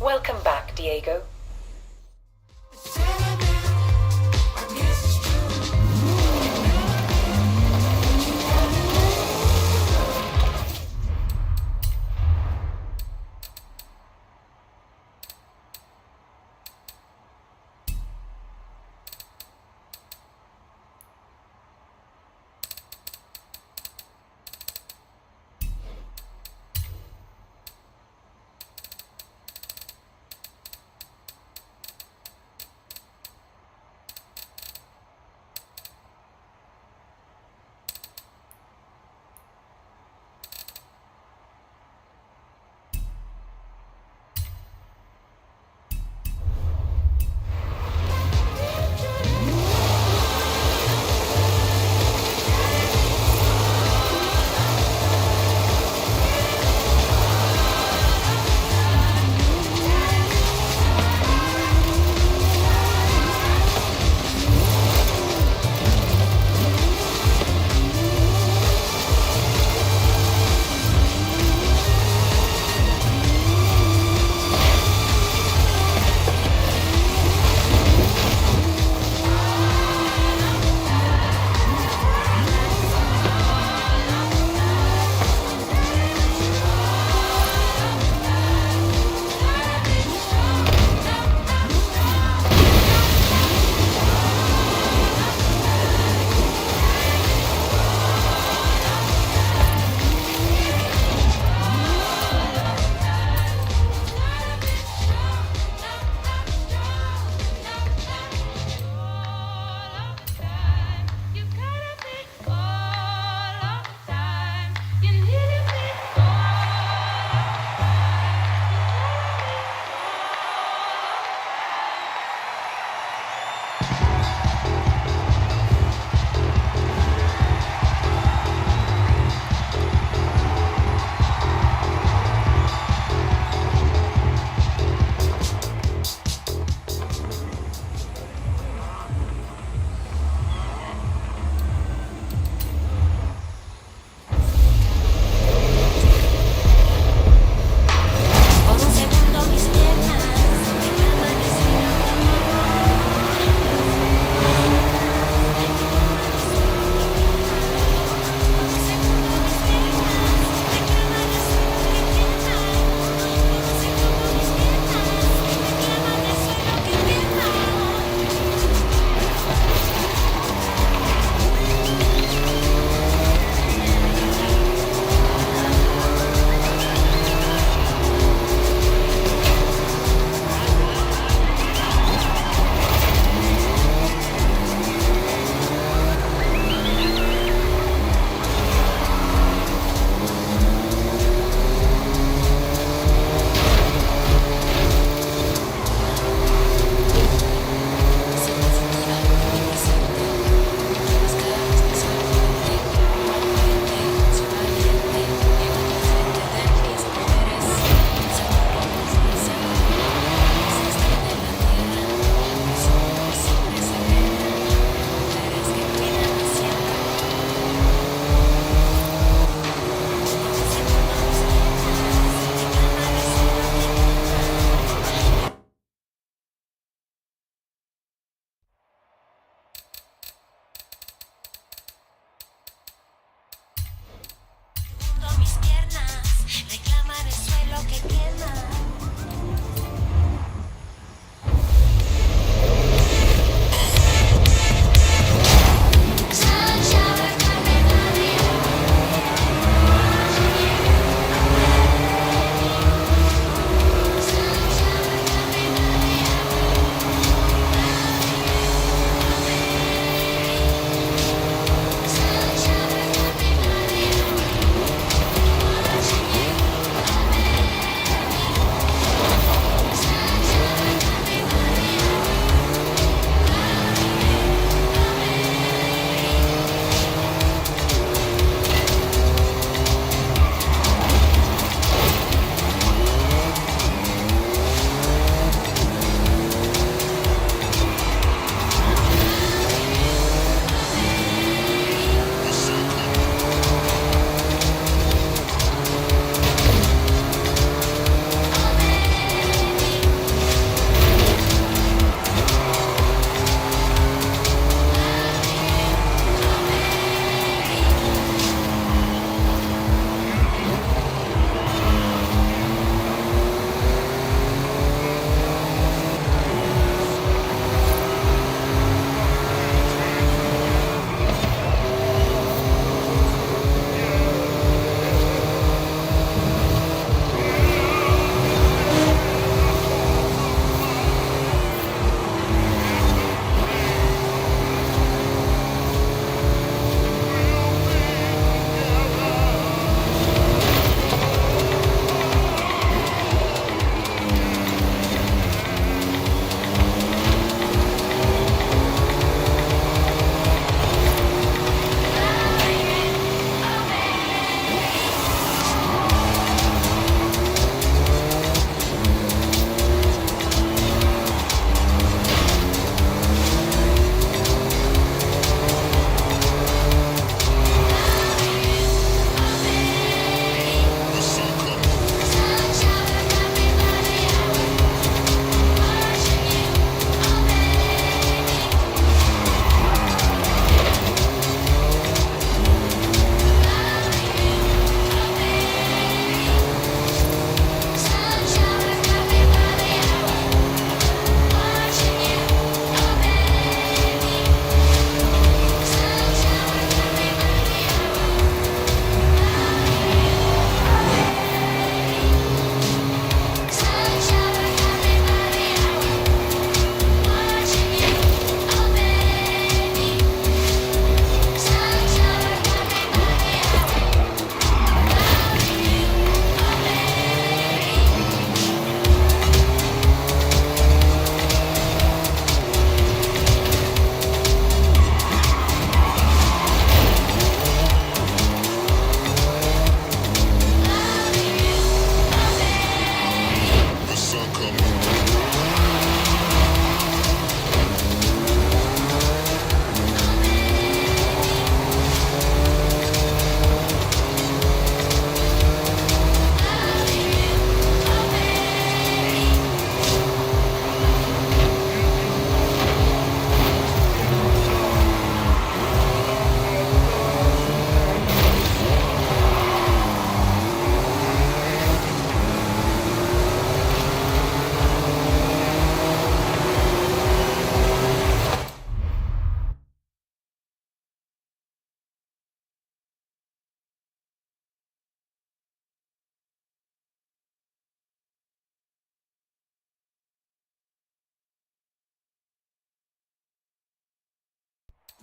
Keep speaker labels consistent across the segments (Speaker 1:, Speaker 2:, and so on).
Speaker 1: Welcome back, Diego.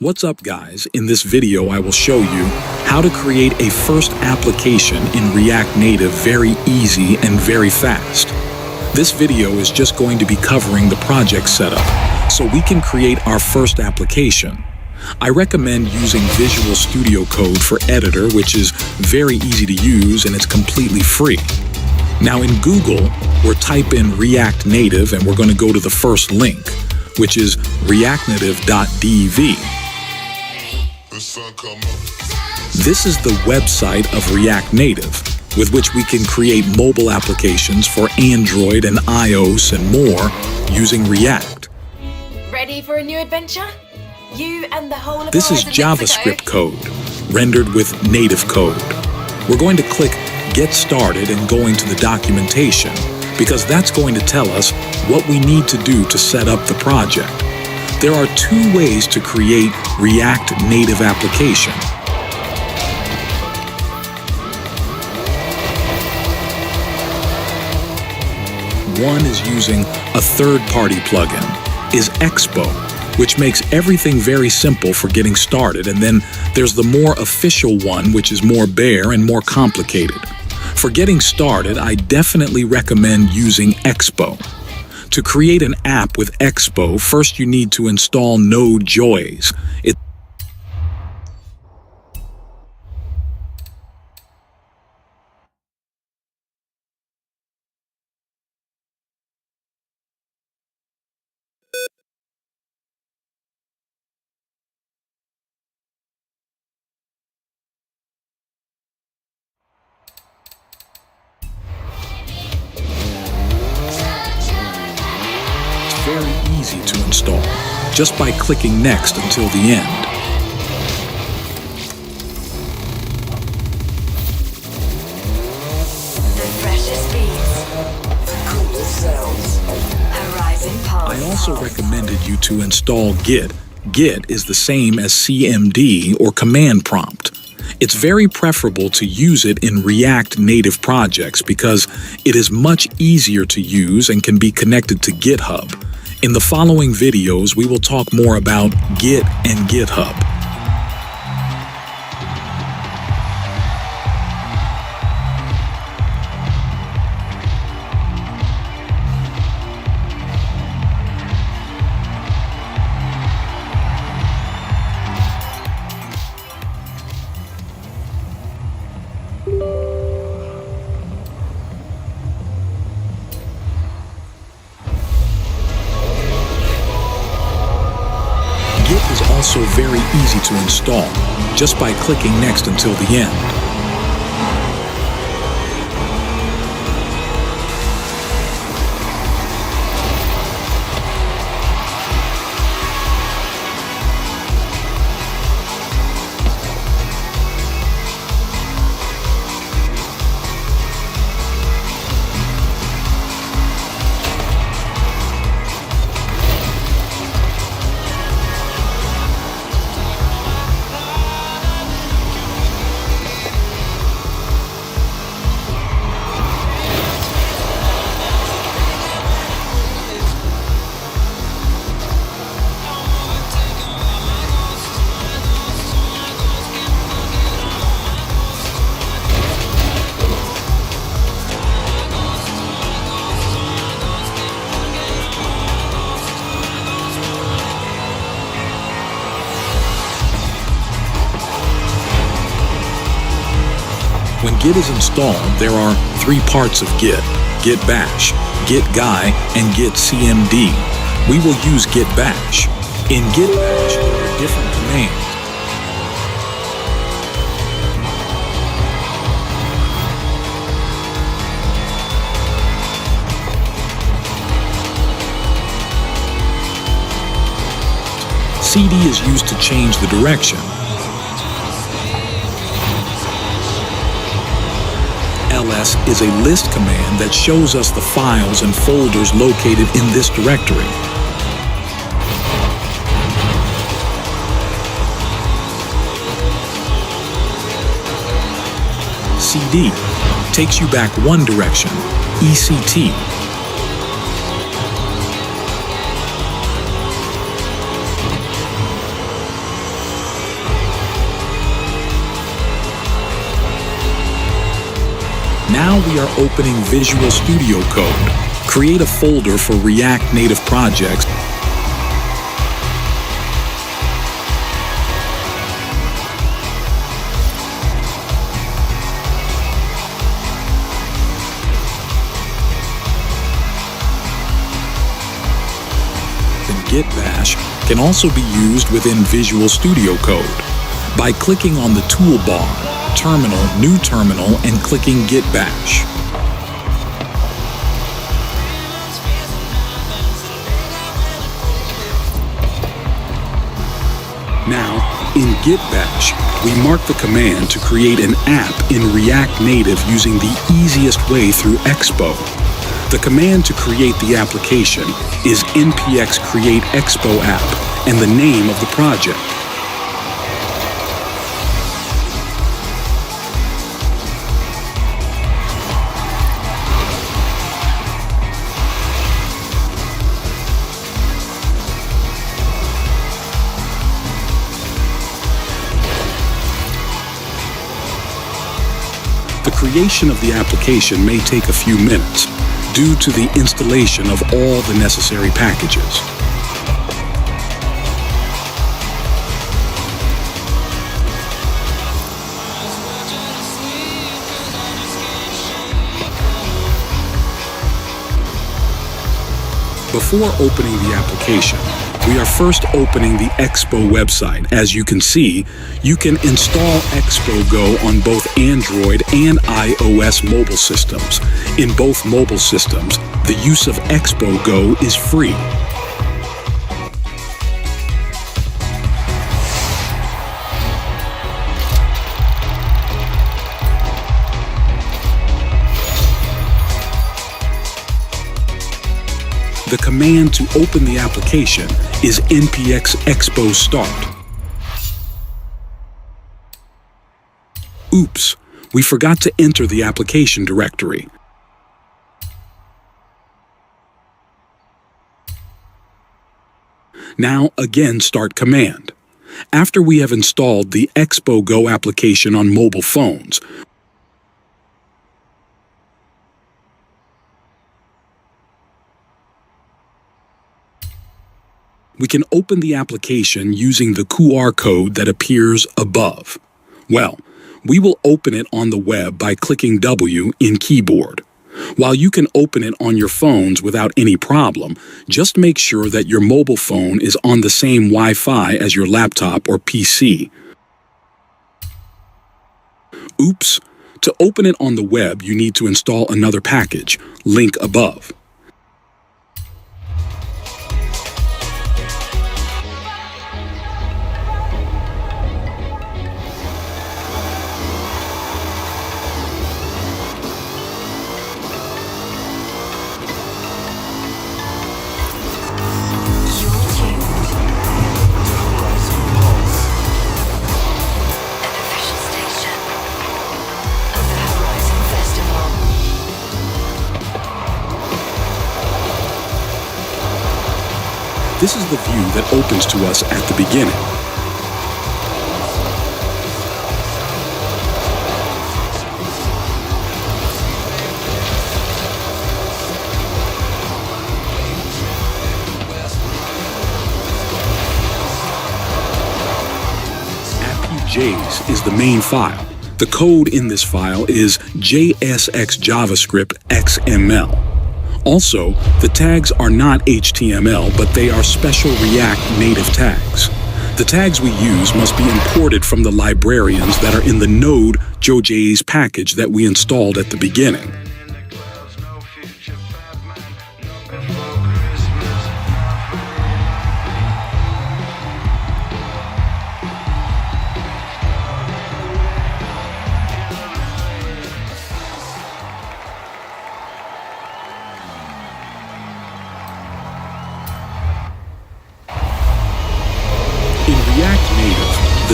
Speaker 1: What's up, guys? In this video I will show you how to create a first application in React Native very easy and very fast. This video is just going to be covering the project setup so we can create our first application. I recommend using Visual Studio Code for Editor, which is very easy to use and it's completely free. Now in Google, we'll type in React Native and we're going to go to the first link, which is reactnative.dev. This is the website of React Native, with which we can create mobile applications for Android and iOS and more using React.
Speaker 2: Ready for a new adventure? You and the whole of
Speaker 1: This is JavaScript code, rendered with native code. We're going to click Get Started and go into the documentation, because that's going to tell us what we need to do to set up the project. There are two ways to create React Native application. One is using a third-party plugin, is Expo, which makes everything very simple for getting started, and then there's the more official one, which is more bare and more complicated. For getting started, I definitely recommend using Expo. To create an app with Expo, first you need to install Node.js. It's very easy to install, just by clicking Next until the end.
Speaker 2: The freshest beats, the coolest sounds, Horizon Pulse.
Speaker 1: I also recommended you to install Git. Git is the same as CMD or command prompt. It's very preferable to use it in React Native projects because it is much easier to use and can be connected to GitHub. In the following videos, we will talk more about Git and GitHub. Git is also very easy to install, just by clicking Next until the end. When Git is installed, there are three parts of Git: Git Bash, Git Guy, and Git CMD. We will use Git Bash. In Git Bash, there are different commands. CD is used to change the direction. ls is a list command that shows us the files and folders located in this directory. CD takes you back one direction, ECT. Now we are opening Visual Studio Code. Create a folder for React Native projects. Git bash can also be used within Visual Studio Code by clicking on the toolbar, Terminal, New Terminal, and clicking Git bash. Now, in Git bash, we mark the command to create an app in React Native using the easiest way through Expo. The command to create the application is npx create expo app and the name of the project. The creation of the application may take a few minutes, due to the installation of all the necessary packages. Before opening the application, we are first opening the Expo website. As you can see, you can install Expo Go on both Android and iOS mobile systems. In both mobile systems, the use of Expo Go is free. The command to open the application is npx expo start. Oops, we forgot to enter the application directory. Now again start command. After we have installed the Expo Go application on mobile phones, we can open the application using the QR code that appears above. Well, we will open it on the web by clicking W in keyboard. While you can open it on your phones without any problem, just make sure that your mobile phone is on the same Wi-Fi as your laptop or PC. Oops! To open it on the web, you need to install another package, link above. This is the view that opens to us at the beginning. appjs is the main file. The code in this file is JSX JavaScript XML. Also, the tags are not HTML, but they are special React Native tags. The tags we use must be imported from the librarians that are in the Node.js package that we installed at the beginning.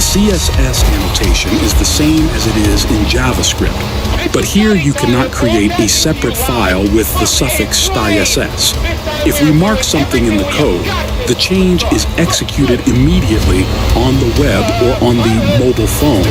Speaker 1: The CSS annotation is the same as it is in JavaScript, but here you cannot create a separate file with the suffix styss. If we mark something in the code, the change is executed immediately on the web or on the mobile phone.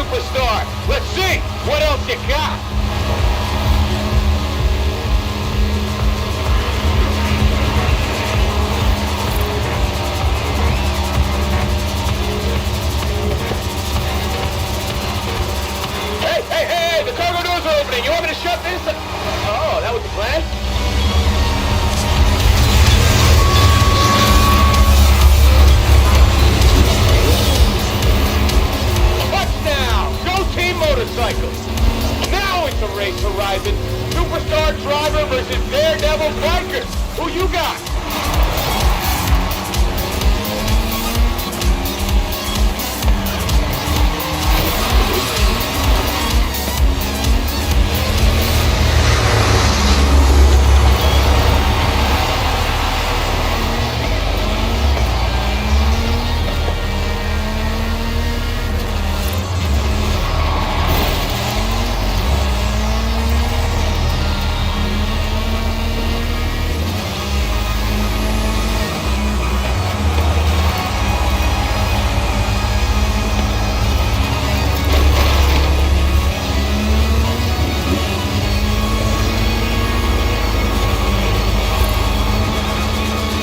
Speaker 3: superstar. Let's see what else you got. Hey, the cargo doors are opening. You want me to shut this? Oh, that was the plan? Touchdown! Go Team Motorcycles! Now it's a race, Horizon. Superstar driver versus daredevil biker. Who you got?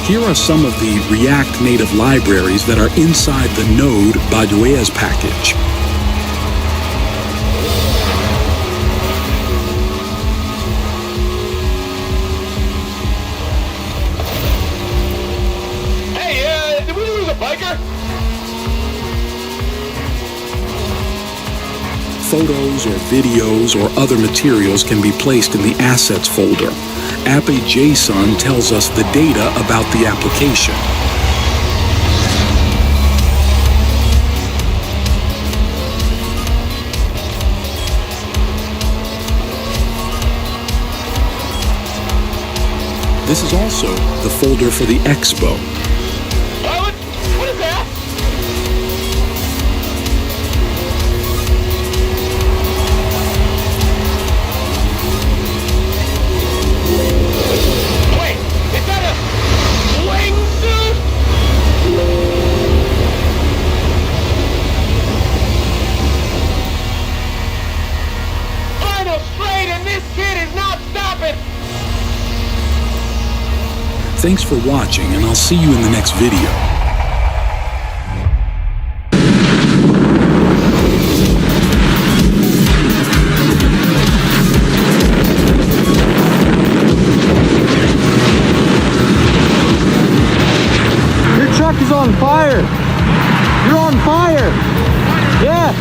Speaker 1: Here are some of the React Native libraries that are inside the Node Baudouez package.
Speaker 3: Hey, did we lose a biker?
Speaker 1: Photos or videos or other materials can be placed in the Assets folder. App.json tells us the data about the application. This is also the folder for the Expo.
Speaker 3: What is that? Wait, is that a wingsuit? Final straight and this kid is not stopping.
Speaker 1: Thanks for watching, and I'll see you in the next video.
Speaker 4: Your truck is on fire. You're on fire. Yeah.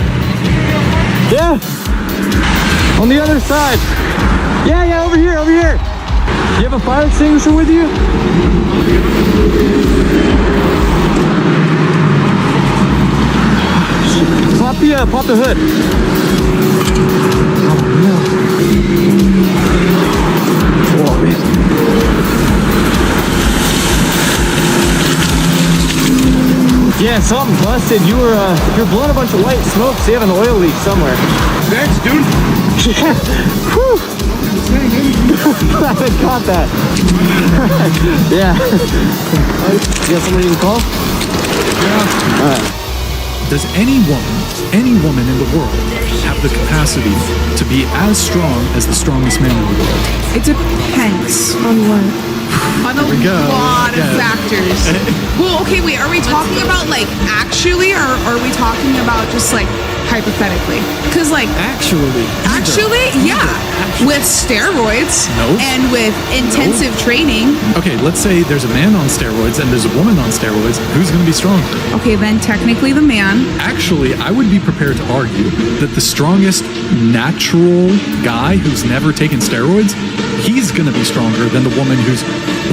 Speaker 4: Yeah. On the other side. Yeah, over here, over here. You have a fire extinguisher with you? Pop the hood. Oh no. Oh man. Yeah, something busted. You're blowing a bunch of white smoke, so you have an oil leak somewhere.
Speaker 3: Thanks, dude.
Speaker 4: Yeah. Whew. I haven't caught that. Yeah. You got somebody to call?
Speaker 5: Yeah.
Speaker 4: All right.
Speaker 5: Does any woman in the world have the capacity to be as strong as the strongest man in the world?
Speaker 6: It depends on what. On a lot of factors. Well, okay, wait, are we talking about like actually, or are we talking about just like hypothetically? Because like
Speaker 5: Actually,
Speaker 6: yeah, with steroids
Speaker 5: Nope.
Speaker 6: and with intensive training.
Speaker 5: Okay, let's say there's a man on steroids and there's a woman on steroids. Who's going to be stronger?
Speaker 6: Okay, then technically the man.
Speaker 5: Actually, I would be prepared to argue that the strongest natural guy who's never taken steroids, he's going to be stronger than the woman who's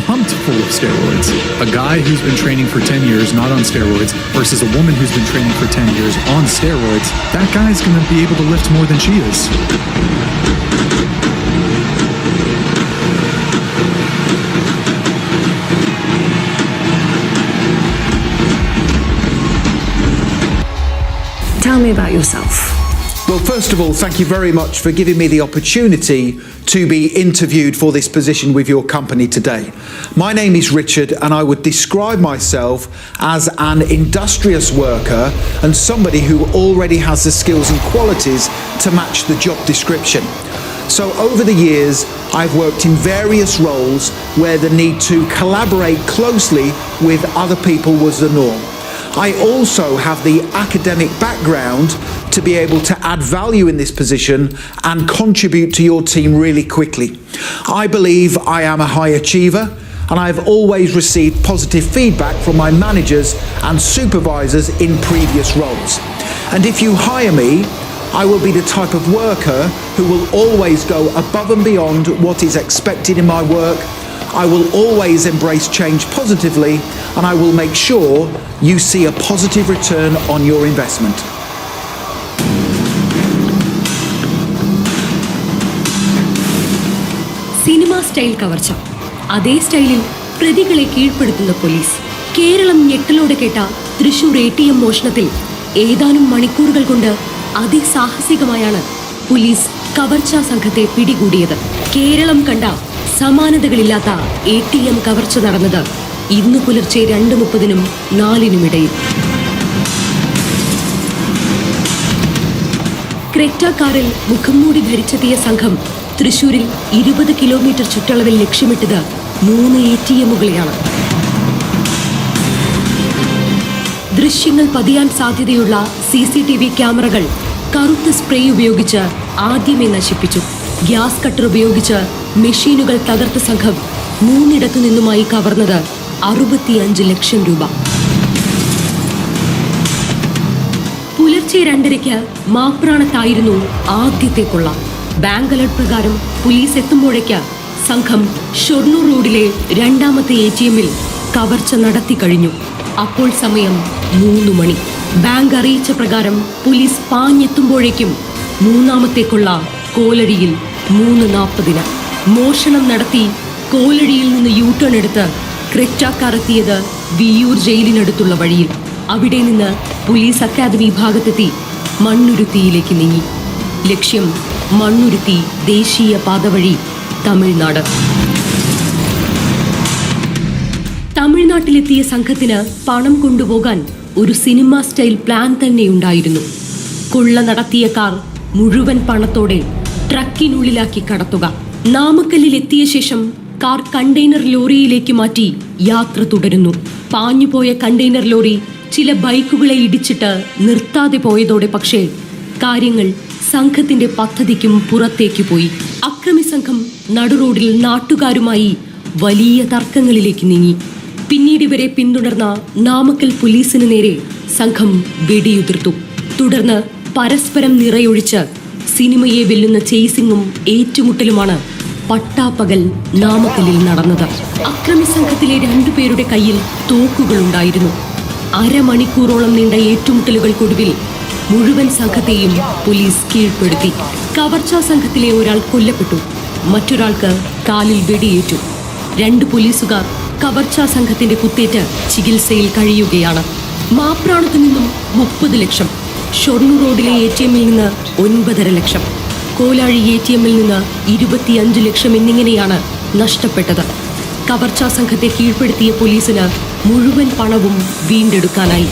Speaker 5: pumped full of steroids. A guy who's been training for 10 years not on steroids versus a woman who's been training for 10 years on steroids, that guy's going to be able to lift more than she is.
Speaker 7: Tell me about yourself. Well, first of all, thank you very much for giving me the opportunity to be interviewed for this position with your company today. My name is Richard, and I would describe myself as an industrious worker and somebody who already has the skills and qualities to match the job description. So over the years, I've worked in various roles where the need to collaborate closely with other people was the norm. I also have the academic background to be able to add value in this position and contribute to your team really quickly. I believe I am a high achiever, and I've always received positive feedback from my managers and supervisors in previous roles. And if you hire me, I will be the type of worker who will always go above and beyond what is expected in my work. I will always embrace change positively, and I will make sure you see a positive return on your investment.
Speaker 8: Cinema style കവർച്ച. അതേ സ്റ്റൈലിൽ പ്രതികളെ കീഴ്പ്പെടുത്തുന്ന police. Keralam ഞെട്ടലോടെ കേട്ട Thrissur ATM മോഷണത്തിൽ ഏതാനും മണിക്കൂറുകൾ കൊണ്ട് അതിസാഹസികമായാണ് police കവർച്ചാ സംഘത്തെ പിടികൂടിയത്. കേരളം കണ്ട സമാനതകളില്ലാത്ത ATM കവർച്ച നടന്നത് ഇന്ന് പുലർച്ചെ 2:30-നും 4-നും ഇടയിൽ. ക്രെറ്റ കാറിൽ മുഖംമൂടി ധരിച്ചെത്തിയ സംഘം തൃശൂരിൽ 20 കിലോമീറ്റർ ചുറ്റളവിൽ ലക്ഷ്യമിട്ടത് 3 ATMകളെയാണ്. ദൃശ്യങ്ങൾ പതിയാൻ സാധ്യതയുള്ള CCTV ക്യാമറകൾ കറുത്ത സ്പ്രേ ഉപയോഗിച്ച് ആദ്യമേ നശിപ്പിച്ചു. ഗ്യാസ് കട്ടർ ഉപയോഗിച്ച് മെഷീനുകൾ തകർത്ത സംഘം 3 നിന്നുമായി കവർന്നത് 65 ലക്ഷം രൂപ. പുലർച്ചെ 2:30-ക്ക് മാപ്രാണത്തായിരുന്നു ആദ്യത്തെ കൊള്ള. ബാങ്ക് അലർട്ട് പ്രകാരം പോലീസ് എത്തുമ്പോഴേക്ക് സംഘം ഷൊർണൂർ റോഡിലെ 2ാമത്തെ ATMൽ കവർച്ച നടത്തി കഴിഞ്ഞു. അപ്പോൾ സമയം 3 മണി. ബാങ്ക് അറിയിച്ച പ്രകാരം പോലീസ് പാഞ്ഞെത്തുമ്പോഴേക്കും 3ാമത്തെ കൊള്ള കോലടിയിൽ 3:40-ന്. മോഷണം നടത്തി കോലടിയിൽ നിന്ന് യൂട്ടേൺ എടുത്ത് ക്രെറ്റക്കാർ എത്തിയത് വിയ്യൂർ ജയിലിനടുത്തുള്ള വഴിയിൽ. അവിടെ നിന്ന് പോലീസ് അക്കാദമി ഭാഗത്തെത്തി മണ്ണുരുത്തിയിലേക്ക് നീങ്ങി. ലക്ഷ്യം മണ്ണുരുത്തി ദേശീയ പാത വഴി തമിഴ്നാട്. തമിഴ്നാട്ടിലെത്തിയ സംഘത്തിന് പണം കൊണ്ടുപോകാൻ ഒരു സിനിമ സ്റ്റൈൽ പ്ലാൻ തന്നെയുണ്ടായിരുന്നു. കൊള്ള നടത്തിയ കാർ മുഴുവൻ പണത്തോടെ ട്രക്കിനുള്ളിലാക്കി കടത്തുക. നാമക്കല്ലിൽ എത്തിയ ശേഷം കാർ കണ്ടെയ്നർ ലോറിയിലേക്ക് മാറ്റി യാത്ര തുടരുന്നു. പാഞ്ഞുപോയ കണ്ടെയ്നർ ലോറി ചില ബൈക്കുകളെ ഇടിച്ചിട്ട് നിർത്താതെ പോയതോടെ പക്ഷേ കാര്യങ്ങൾ സംഘത്തിന്റെ പദ്ധതിക്കും പുറത്തേക്ക് പോയി. അക്രമി സംഘം നടുറോഡിൽ നാട്ടുകാരുമായി വലിയ തർക്കങ്ങളിലേക്ക് നീങ്ങി. പിന്നീട് ഇവരെ പിന്തുടർന്ന നാമക്കൽ പോലീസിന് നേരെ സംഘം വെടിയുതിർത്തു. തുടർന്ന് പരസ്പരം നിറയൊഴിച്ച് സിനിമയെ വെല്ലുന്ന ചേസിങ്ങും ഏറ്റുമുട്ടലുമാണ് പട്ടാപ്പകൽ നാമക്കല്ലിൽ നടന്നത്. അക്രമി സംഘത്തിലെ 2 പേരുടെ കയ്യിൽ തോക്കുകളുണ്ടായിരുന്നു. അരമണിക്കൂറോളം നീണ്ട ഏറ്റുമുട്ടലുകൾക്കൊടുവിൽ മുഴുവൻ സംഘത്തെയും പോലീസ് കീഴ്പ്പെടുത്തി. കവർച്ചാ സംഘത്തിലെ ഒരാൾ കൊല്ലപ്പെട്ടു, മറ്റൊരാൾക്ക് കാലിൽ വെടിയേറ്റു. 2 പോലീസുകാർ കവർച്ചാ സംഘത്തിന്റെ കുത്തേറ്റ് ചികിത്സയിൽ കഴിയുകയാണ്. മാപ്രാണത്തു നിന്നും 30 ലക്ഷം, ഷൊർണൂർ റോഡിലെ ATMൽ നിന്ന് 9.5 ലക്ഷം, കോലാഴി ATMൽ നിന്ന് 25 ലക്ഷം എന്നിങ്ങനെയാണ് നഷ്ടപ്പെട്ടത്. കവർച്ചാ സംഘത്തെ കീഴ്പ്പെടുത്തിയ പോലീസിന് മുഴുവൻ പണവും വീണ്ടെടുക്കാനായി.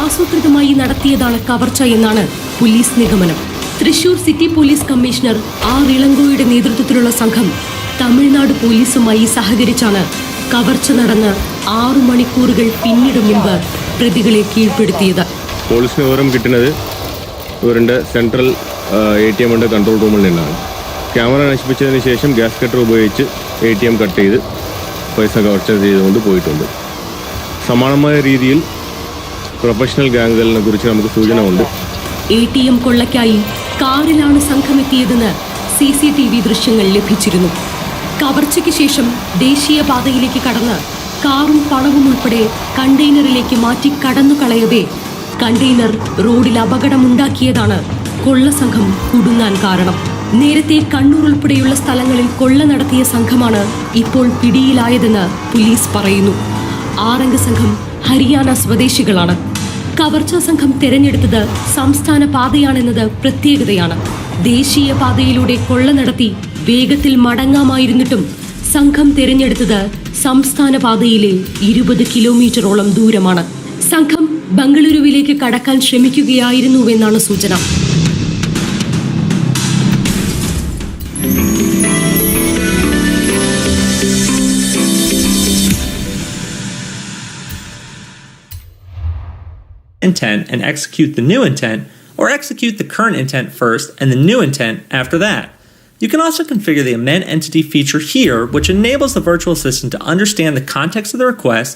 Speaker 8: ആസൂത്രിതമായി നടത്തിയതാണ് കവർച്ച എന്നാണ് പോലീസ് നിഗമനം. Thrissur city police commissioner R. ഇളങ്കോയുടെ നേതൃത്വത്തിലുള്ള സംഘം തമിഴ്നാട് പോലീസുമായി സഹകരിച്ചാണ് കവർച്ച നടന്ന് 6 മണിക്കൂറുകൾ പിന്നിടും മുമ്പ് പ്രതികളെ കീഴ്പ്പെടുത്തിയത്.
Speaker 9: പോലീസിന് വിവരം കിട്ടുന്നത് ഇവരുടെ സെൻട്രൽ ATM കൺട്രോൾ റൂമിൽ നിന്നാണ്. ക്യാമറ നശിപ്പിച്ചതിന് ശേഷം ഗ്യാസ് കട്ടർ ഉപയോഗിച്ച് ATM കട്ട് ചെയ്ത് പൈസ കവർച്ച ചെയ്തുകൊണ്ട് പോയിട്ടുണ്ട്. സമാനമായ രീതിയിൽ പ്രൊഫഷണൽ ഗാംഗുകളെ കുറിച്ച് നമുക്ക് സൂചന ഉണ്ട്.
Speaker 8: ATM കൊള്ളയ്ക്കായി കാറിലാണ് സംഘമെത്തിയതെന്ന് CCTV ദൃശ്യങ്ങൾ ലഭിച്ചിരുന്നു. കവർച്ചയ്ക്ക് ശേഷം ദേശീയപാതയിലേക്ക് കടന്ന് കാറും പണവും ഉൾപ്പെടെ കണ്ടെയ്നറിലേക്ക് മാറ്റി കടന്നു കളയവേ കണ്ടെയ്നർ റോഡിൽ അപകടമുണ്ടാക്കിയതാണ് കൊള്ളസംഘം കുടുങ്ങാൻ കാരണം. നേരത്തെ കണ്ണൂർ ഉൾപ്പെടെയുള്ള സ്ഥലങ്ങളിൽ കൊള്ള നടത്തിയ സംഘമാണ് ഇപ്പോൾ പിടിയിലായതെന്ന് പോലീസ് പറയുന്നു. 6 അംഗ സംഘം ഹരിയാന സ്വദേശികളാണ്. കവർച്ചാ സംഘം തിരഞ്ഞെടുത്തത് സംസ്ഥാന പാതയാണെന്നത് പ്രത്യേകതയാണ്. ദേശീയ പാതയിലൂടെ കൊള്ള നടത്തി വേഗത്തിൽ മടങ്ങാമായിരുന്നിട്ടും സംഘം തിരഞ്ഞെടുത്തത് സംസ്ഥാന പാതയിലെ 20 കിലോമീറ്ററോളം ദൂരമാണ്. സംഘം ബംഗളൂരുവിലേക്ക് കടക്കാൻ ശ്രമിക്കുകയായിരുന്നുവെന്നാണ് സൂചന.
Speaker 10: Intent and execute the new intent, or execute the current intent first and the new intent after that. You can also configure the amend entity feature here, which enables the virtual assistant to understand the context of the request,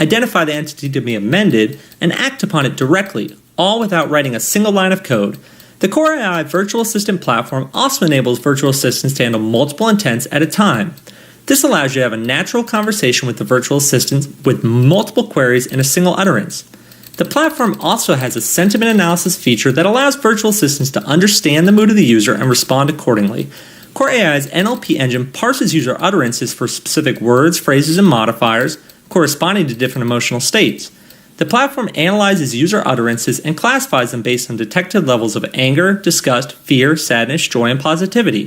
Speaker 10: identify the entity to be amended, and act upon it directly, all without writing a single line of code. The Core AI virtual assistant platform also enables virtual assistants to handle multiple intents at a time. This allows you to have a natural conversation with the virtual assistant with multiple queries in a single utterance. The platform also has a sentiment analysis feature that allows virtual assistants to understand the mood of the user and respond accordingly. Core AI's NLP engine parses user utterances for specific words, phrases, and modifiers corresponding to different emotional states. The platform analyzes user utterances and classifies them based on detected levels of anger, disgust, fear, sadness, joy, and positivity.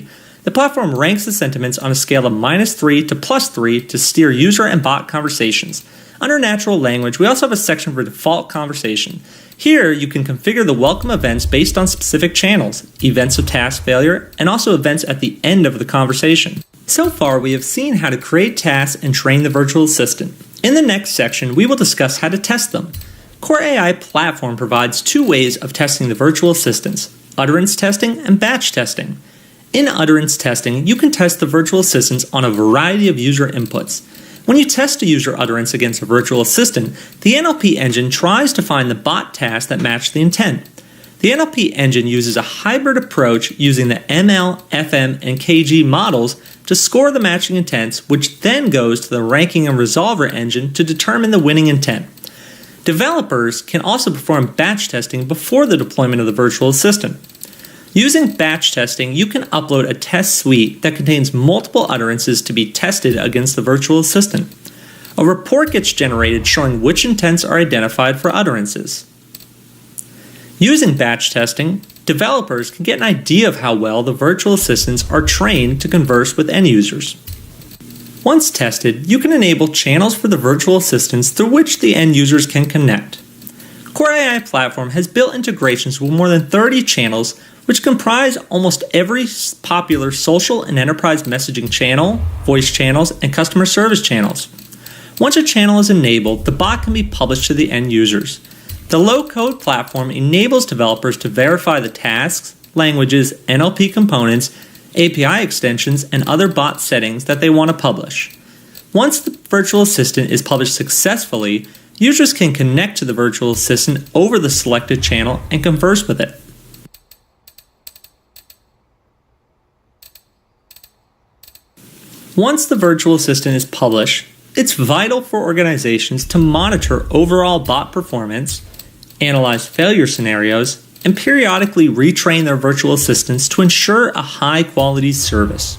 Speaker 10: The platform ranks the sentiments on a scale of -3 to +3 to steer user and bot conversations. Under natural language, we also have a section for default conversation. Here, you can configure the welcome events based on specific channels, events of task failure, and also events at the end of the conversation. So far, we have seen how to create tasks and train the virtual assistant. In the next section, we will discuss how to test them. Core AI platform provides 2 ways of testing the virtual assistants: utterance testing and batch testing. In utterance testing, you can test the virtual assistants on a variety of user inputs. When you test a user utterance against a virtual assistant, the NLP engine tries to find the bot tasks that match the intent. The NLP engine uses a hybrid approach using the ML, FM, and KG models to score the matching intents, which then goes to the ranking and resolver engine to determine the winning intent. Developers can also perform batch testing before the deployment of the virtual assistant. Using batch testing, you can upload a test suite that contains multiple utterances to be tested against the virtual assistant. A report gets generated showing which intents are identified for utterances. Using batch testing, developers can get an idea of how well the virtual assistants are trained to converse with end users. Once tested, you can enable channels for the virtual assistants through which the end users can connect. Core AI platform has built integrations with more than 30 channels, which comprise almost every popular social and enterprise messaging channel, voice channels, and customer service channels. Once a channel is enabled, the bot can be published to the end users. The low-code platform enables developers to verify the tasks, languages, NLP components, API extensions, and other bot settings that they want to publish. Once the virtual assistant is published successfully, users can connect to the virtual assistant over the selected channel and converse with it. Once the virtual assistant is published, it's vital for organizations to monitor overall bot performance, analyze failure scenarios, and periodically retrain their virtual assistants to ensure a high-quality service.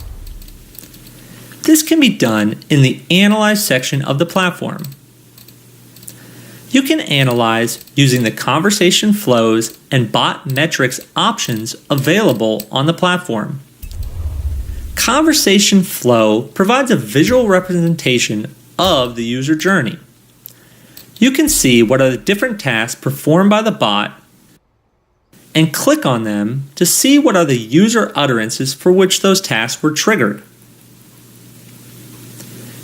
Speaker 10: This can be done in the Analyze section of the platform. You can analyze using the conversation flows and bot metrics options available on the platform. Conversation flow provides a visual representation of the user journey. You can see what are the different tasks performed by the bot and click on them to see what are the user utterances for which those tasks were triggered.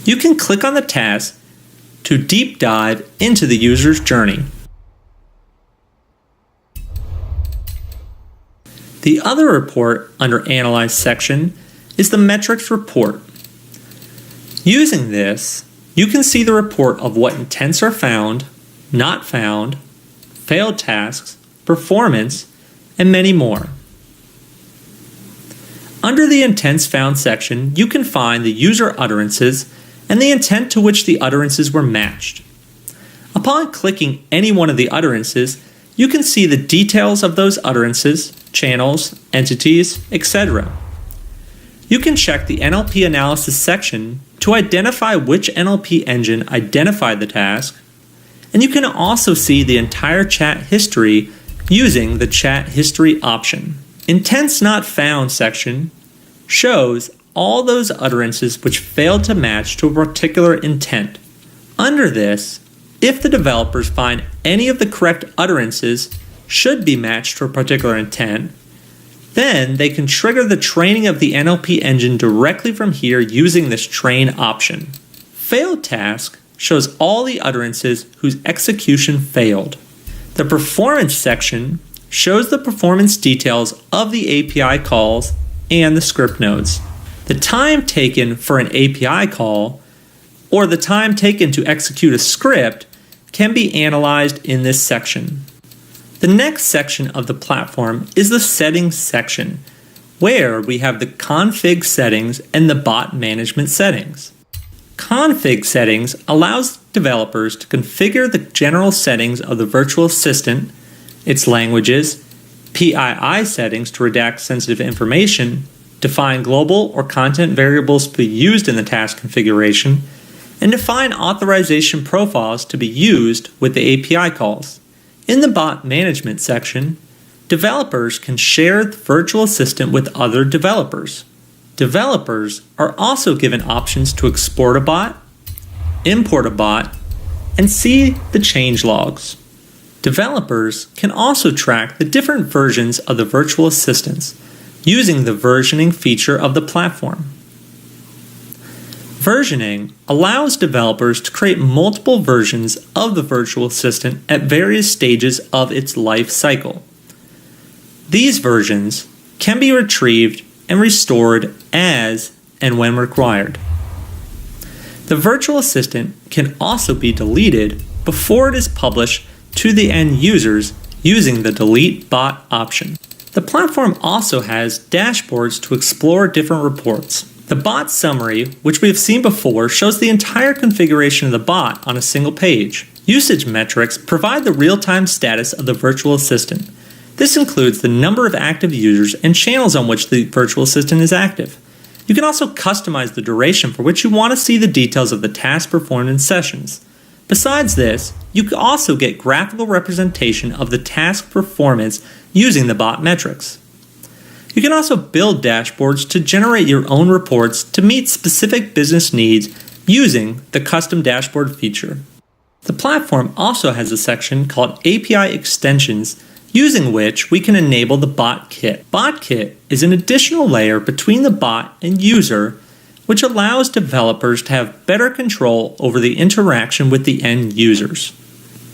Speaker 10: You can click on the task to deep dive into the user's journey. The other report under Analyze section is the metrics report. Using this, you can see the report of what intents are found, not found, failed tasks, performance, and many more. Under the Intents Found section, you can find the user utterances and the intent to which the utterances were matched. Upon clicking any one of the utterances, you can see the details of those utterances, channels, entities, etc. You can check the NLP analysis section to identify which NLP engine identified the task, and you can also see the entire chat history using the chat history option. Intents Not Found section shows all those utterances which failed to match to a particular intent. Under this, if the developers find any of the correct utterances should be matched to a particular intent, then they can trigger the training of the NLP engine directly from here using this train option. Failed task shows all the utterances whose execution failed. The performance section shows the performance details of the API calls and the script nodes. The time taken for an API call or the time taken to execute a script can be analyzed in this section. The next section of the platform is the settings section, where we have the config settings and the bot management settings. Config settings allows developers to configure the general settings of the virtual assistant, its languages, PII settings to redact sensitive information, define global or content variables to be used in the task configuration, and define authorization profiles to be used with the API calls. In the bot management section, developers can share the virtual assistant with other developers. Developers are also given options to export a bot, import a bot, and see the change logs. Developers can also track the different versions of the virtual assistants using the versioning feature of the platform. Versioning allows developers to create multiple versions of the virtual assistant at various stages of its life cycle. These versions can be retrieved and restored as and when required. The virtual assistant can also be deleted before it is published to the end users using the delete bot option. The platform also has dashboards to explore different reports. The bot summary, which we have seen before, shows the entire configuration of the bot on a single page. Usage metrics provide the real-time status of the virtual assistant. This includes the number of active users and channels on which the virtual assistant is active. You can also customize the duration for which you want to see the details of the task performed in sessions. Besides this, you can also get graphical representation of the task performance using the bot metrics. You can also build dashboards to generate your own reports to meet specific business needs using the custom dashboard feature. The platform also has a section called API Extensions, using which we can enable the Bot Kit. Bot Kit is an additional layer between the bot and user, which allows developers to have better control over the interaction with the end users.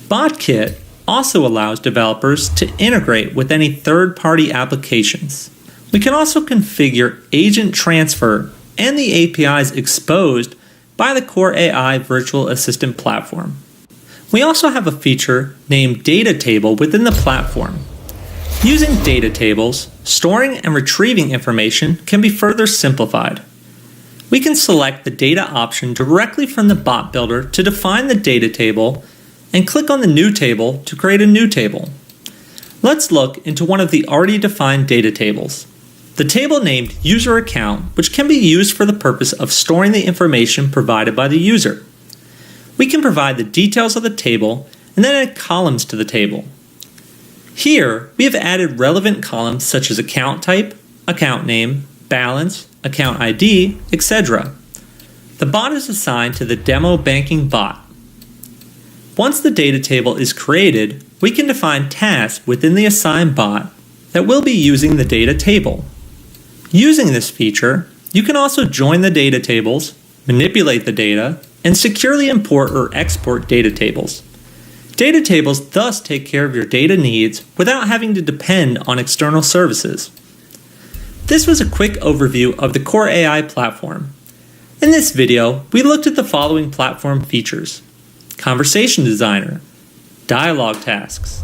Speaker 10: Bot Kit also allows developers to integrate with any third-party applications. We can also configure agent transfer and the APIs exposed by the Core AI Virtual Assistant platform. We also have a feature named Data Table within the platform. Using data tables, storing and retrieving information can be further simplified. We can select the data option directly from the bot builder to define the data table and click on the new table to create a new table. Let's look into one of the already defined data tables. The table named User Account, which can be used for the purpose of storing the information provided by the user. We can provide the details of the table and then add columns to the table. Here, we have added relevant columns such as account type, account name, balance, account ID, etc. The bot is assigned to the demo banking bot. Once the data table is created, we can define tasks within the assigned bot that will be using the data table. Using this feature, you can also join the data tables, manipulate the data, and securely import or export data tables. Data tables thus take care of your data needs without having to depend on external services. This was a quick overview of the Core AI platform. In this video, we looked at the following platform features: Conversation Designer, Dialogue Tasks,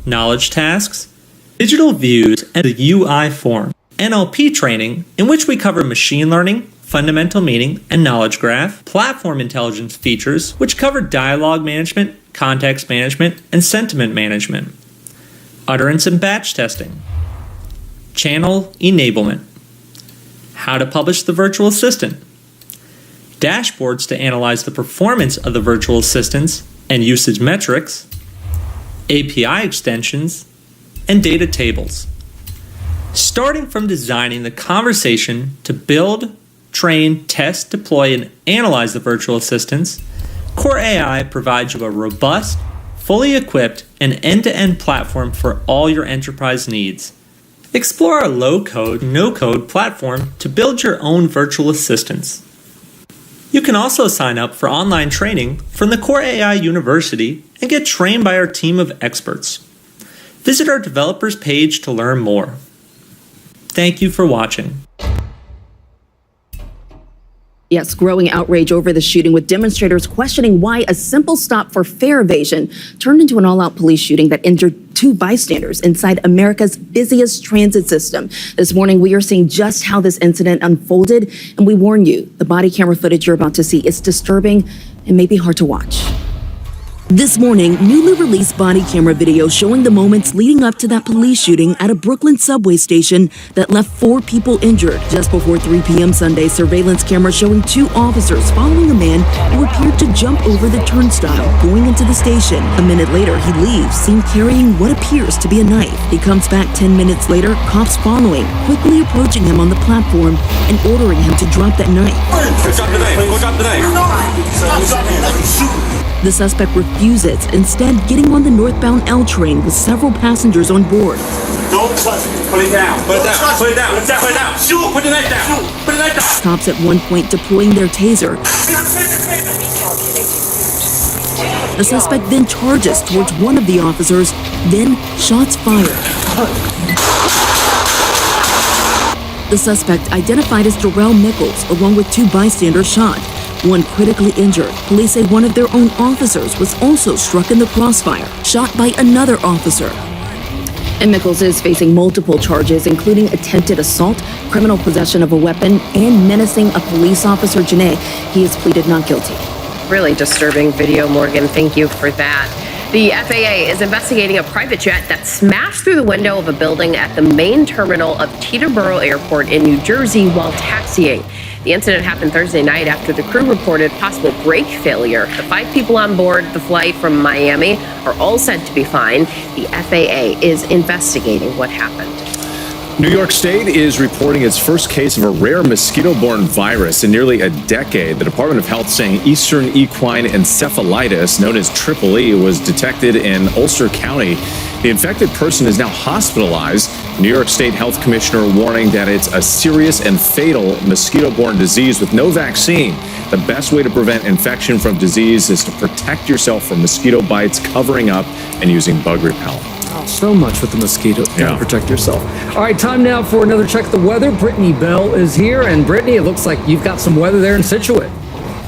Speaker 10: Knowledge Tasks, Digital Views and the UI Form, NLP Training, in which we cover machine learning, fundamental meaning, and knowledge graph, Platform Intelligence features, which cover dialogue management, context management, and sentiment management, Utterance and Batch Testing, Channel Enablement, How to Publish the Virtual Assistant, Dashboards to analyze the performance of the virtual assistants and usage metrics, API extensions, and data tables. Starting from designing the conversation to build, train, test, deploy, and analyze the virtual assistants, Core AI provides you a robust, fully equipped, and end-to-end platform for all your enterprise needs. Explore our low-code, no-code platform to build your own virtual assistants. You can also sign up for online training from the Core AI University and get trained by our team of experts. Visit our developers page to learn more. Thank you for watching.
Speaker 11: Yes, growing outrage over the shooting, with demonstrators questioning why a simple stop for fare evasion turned into an all-out police shooting that injured 2 bystanders inside America's busiest transit system. This morning, we are seeing just how this incident unfolded, and we warn you, the body camera footage you're about to see is disturbing and may be hard to watch. This morning, newly released body camera video showing the moments leading up to that police shooting at a Brooklyn subway station that left 4 people injured. Just before 3 p.m. Sunday, surveillance camera showing 2 officers following a man who appeared to jump over the turnstile going into the station. A minute later, he leaves, seen carrying what appears to be a knife. He comes back 10 minutes later, cops following, quickly approaching him on the platform and ordering him to drop that knife.
Speaker 3: Go drop the knife. Go drop the knife. I'm dropping the knife. Shoot.
Speaker 11: The suspect refuses, instead getting on the northbound L train with several passengers on board.
Speaker 3: Don't touch it. Put it down. Put it down. Put it down. Put it down. Put it down. Shoot. Put the knife down. Put the knife down.
Speaker 11: Cops at one point deploying their taser. The suspect then charges towards one of the officers, then shots fired. The suspect, identified as Darrell Nichols, along with 2 bystanders, shot. One critically injured. Police say one of their own officers was also struck in the crossfire, shot by another officer. And Nichols is facing multiple charges, including attempted assault, criminal possession of a weapon, and menacing a police officer. Janae, he has pleaded not guilty.
Speaker 12: Really disturbing video, Morgan. Thank you for that. The FAA is investigating a private jet that smashed through the window of a building at the main terminal of Teterboro Airport in New Jersey while taxiing. The incident happened Thursday night after the crew reported possible brake failure. The 5 people on board the flight from Miami are all said to be fine. The FAA is investigating what happened.
Speaker 13: New York State is reporting its first case of a rare mosquito-borne virus in nearly a decade. The Department of Health saying Eastern equine encephalitis, known as EEE, was detected in Ulster County. The infected person is now hospitalized. New York State Health Commissioner warning that it's a serious and fatal mosquito-borne disease with no vaccine. The best way to prevent infection from disease is to protect yourself from mosquito bites, covering up, and using bug repellent.
Speaker 14: Oh, so much with the mosquitoes. Gotta protect yourself. All right, time now for another check of the weather. Brittany Bell is here, and Brittany, it looks like you've got some weather there in Scituate.